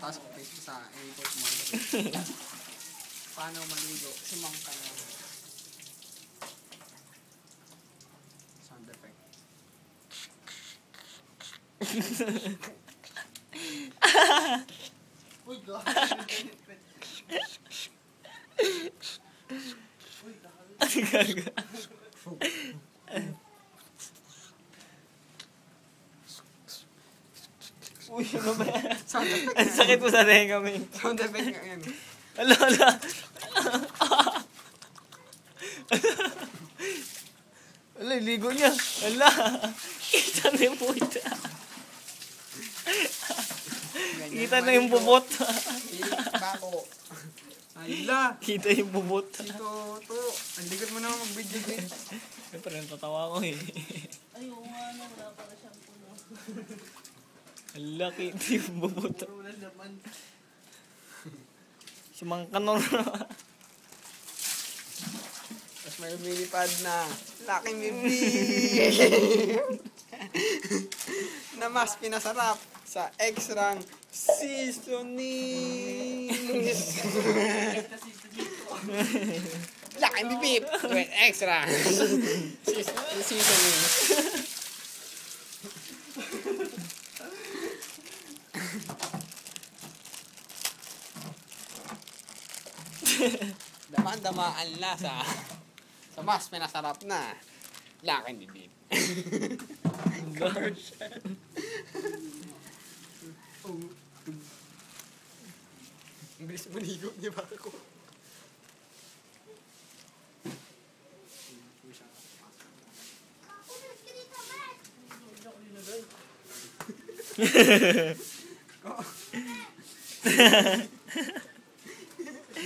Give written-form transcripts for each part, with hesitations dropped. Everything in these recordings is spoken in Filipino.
Tapos Facebook sa i-post mo. Paano maligo? Sumangka na. Sound effect. Uy, God. Uy, ano ba yan? Sound effect. Ang sakit mo sa tenga, men. Sound effect nga yan. Ala, ala. Ala, ligo niya. Ala. Kita na yung puta. Kita na yung bubot. Bako. Ayla. Kita yung bubot. Ito, to. Ang likod mo naman mag-video din. Siyempre, natatawa ko eh. Ay, oo nga, no, wala pala siyang puno. Ala, kita yung bubot. Puro wala naman. Si Mang Kanor. Tapos may lumilipad na laking bibi. Na mas pinasarap sa extra seasoning. Laking bibi with extra seasoning. Dama-dama ang lasa sa mas pinasarap na laking bibig. Ang bilis maligo niya ba ako?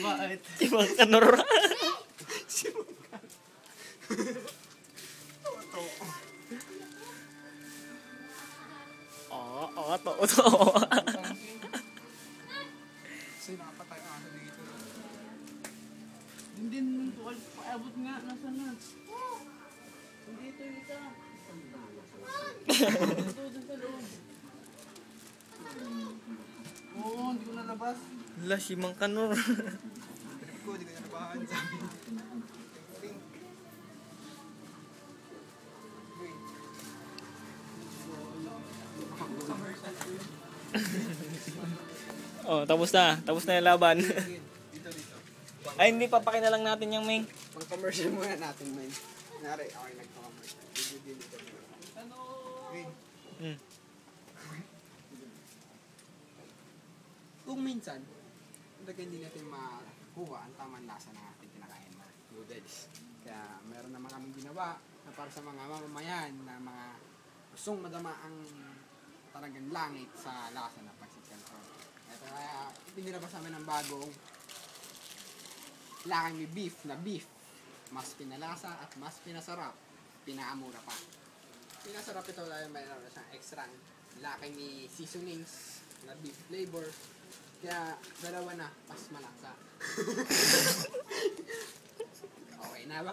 Bakit? Si Mang Kanor. Oo, to. Kasi nakapatay ang ano dito. Hindi naman ito. Paabot nga. Nasaan na? Hindi ito yung isa. Ito dun sa loob. Oo, hindi ko nalabas. Ala, si Mang Kanor. Hindi ko nabahan sa amin. Oh, tapos na. Tapos na yung laban. Dito. Ay, hindi pa pakinalang natin yung Ming. Pang-commercial muna natin, man. Nari, okay, nagpa-commercial. Dito. Ano? Wait. Hmm. Kung minsan, talaga hindi natin makuha ang tamang lasa ng ating kinakain na noodles. Kaya meron naman kaming ginawa na para sa mga mamamayan na mga gustong madama ang talagang langit sa lasa ng pancit canton. Kaya ipinilabas namin ng bagong laking may beef na beef. Mas pinalasa at mas pinasarap. Pinaamura pa. Pinasarap ito dahil mayroon na siyang extra laking may seasonings na beef flavor. Kaya dalawa na, mas malasa. Okay na ba?